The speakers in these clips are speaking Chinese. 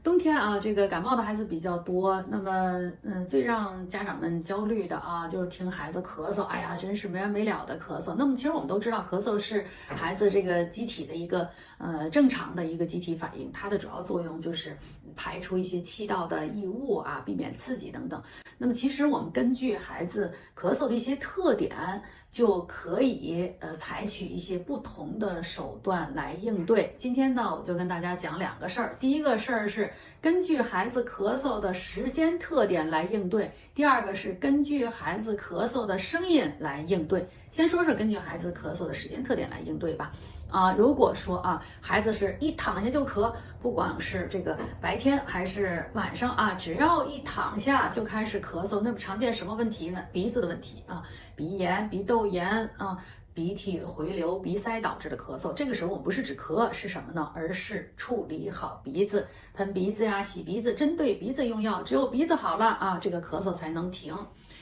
冬天啊，这个感冒的孩子比较多。那么，最让家长们焦虑的啊，就是听孩子咳嗽，哎呀，真是没完没了的咳嗽。那么，其实我们都知道，咳嗽是孩子这个机体的一个正常的一个机体反应，它的主要作用就是排出一些气道的异物啊，避免刺激等等。那么，其实我们根据孩子咳嗽的一些特点，就可以采取一些不同的手段来应对。今天呢，我就跟大家讲两个事儿。第一个事儿是根据孩子咳嗽的时间特点来应对，第二个是根据孩子咳嗽的声音来应对。先说说根据孩子咳嗽的时间特点来应对吧。如果说孩子是一躺下就咳，不管是这个白天还是晚上只要一躺下就开始咳嗽，那么常见什么问题呢？鼻子的问题鼻炎、鼻窦炎鼻涕回流、鼻塞导致的咳嗽。这个时候我们不是止咳，是什么呢？而是处理好鼻子，喷鼻子呀、洗鼻子，针对鼻子用药。只有鼻子好了这个咳嗽才能停。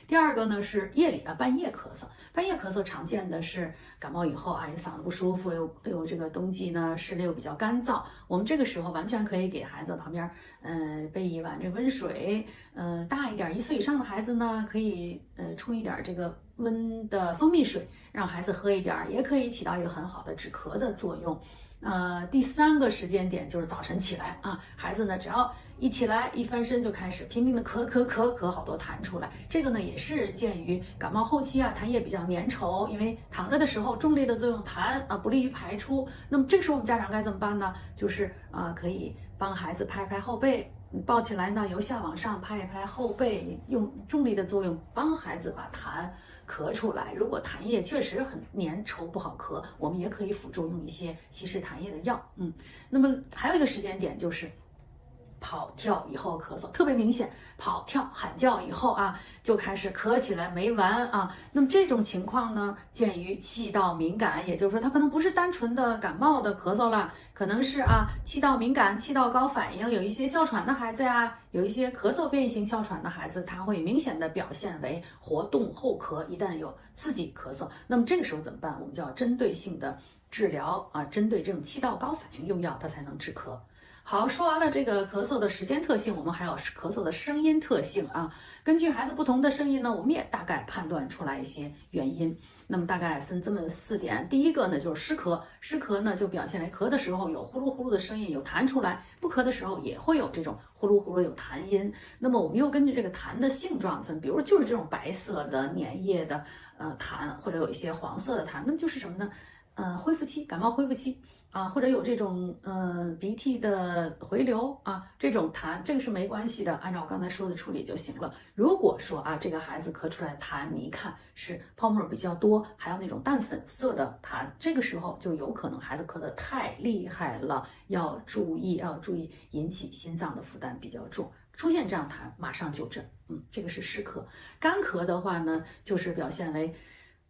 第二个呢是夜里半夜咳嗽。半夜咳嗽常见的是感冒以后有嗓子不舒服，有这个冬季呢室内又比较干燥，我们这个时候完全可以给孩子旁边备一碗这温水，大一点1岁以上的孩子呢可以冲一点这个温的蜂蜜水，让孩子喝一点，也可以起到一个很好的止咳的作用。第三个时间点就是早晨起来孩子呢只要一起来一翻身就开始拼命的咳好多痰出来。这个呢也是鉴于感冒后期痰液比较粘稠，因为躺着的时候重力的作用，痰不利于排出。那么这个时候我们家长该怎么办呢？就是可以帮孩子拍拍后背，抱起来呢由下往上拍一拍后背，用重力的作用帮孩子把痰咳出来。如果痰液确实很粘稠不好咳，我们也可以辅助用一些稀释痰液的药。那么还有一个时间点就是跑跳以后咳嗽，特别明显，跑跳喊叫以后就开始咳起来没完那么这种情况呢，鉴于气道敏感，也就是说它可能不是单纯的感冒的咳嗽了，可能是气道敏感、气道高反应，有一些哮喘的孩子有一些咳嗽变异性哮喘的孩子，他会明显的表现为活动后咳，一旦有刺激咳嗽，那么这个时候怎么办？我们就要针对性的治疗针对这种气道高反应用药，它才能止咳。好，说完了这个咳嗽的时间特性，我们还有咳嗽的声音特性根据孩子不同的声音呢，我们也大概判断出来一些原因。那么大概分这么4点。第一个呢就是湿咳，湿咳呢就表现为咳的时候有呼噜呼噜的声音，有痰出来；不咳的时候也会有这种呼噜呼噜有痰音。那么我们又根据这个痰的性状分，比如说就是这种白色的粘液的痰，或者有一些黄色的痰，那么就是什么呢？恢复期，感冒恢复期或者有这种鼻涕的回流这种痰，这个是没关系的，按照我刚才说的处理就行了。如果说这个孩子咳出来的痰，你一看是泡沫比较多，还有那种淡粉色的痰，这个时候就有可能孩子咳得太厉害了，要注意引起心脏的负担比较重。出现这样痰，马上就诊。这个是湿咳。干咳的话呢，就是表现为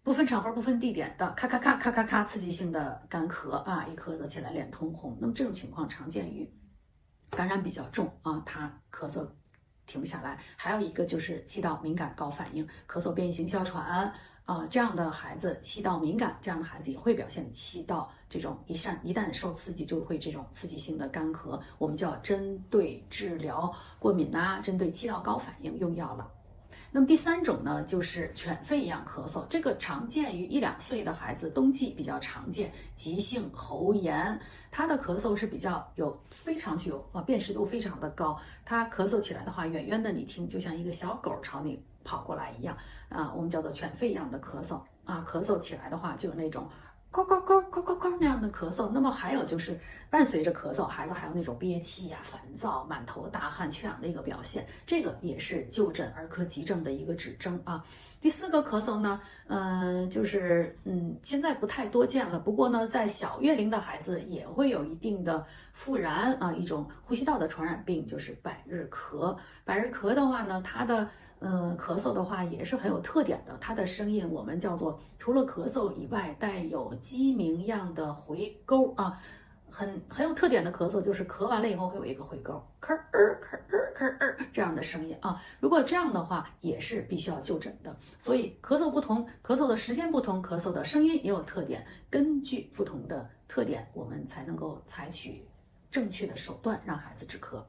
不分场合、不分地点的咔咔咔咔咔咔刺激性的干咳一咳嗽起来脸通红。那么这种情况常见于感染比较重他咳嗽停不下来。还有一个就是气道敏感高反应，咳嗽变异性哮喘这样的孩子，气道敏感，这样的孩子也会表现气道这种一旦受刺激就会这种刺激性的干咳，我们就要针对治疗过敏针对气道高反应用药了。那么第3种呢，就是犬吠一样咳嗽，这个常见于1、2岁的孩子，冬季比较常见，急性喉炎，他的咳嗽是非常具有辨识度非常的高，他咳嗽起来的话，远远的你听就像一个小狗朝你跑过来一样我们叫做犬吠一样的咳嗽咳嗽起来的话就有那种那样的咳嗽。那么还有就是伴随着咳嗽，孩子还有那种憋气烦躁、满头大汗、缺氧的一个表现，这个也是就诊儿科急症的一个指征第4个咳嗽呢，就是现在不太多见了，不过呢，在小月龄的孩子也会有一定的复燃一种呼吸道的传染病，就是百日咳。百日咳的话呢，它的咳嗽的话也是很有特点的，它的声音我们叫做除了咳嗽以外带有鸡鸣样的回勾很有特点的咳嗽，就是咳完了以后会有一个回勾，咳这样的声音如果这样的话也是必须要就诊的。所以咳嗽不同，咳嗽的时间不同，咳嗽的声音也有特点，根据不同的特点我们才能够采取正确的手段让孩子止咳。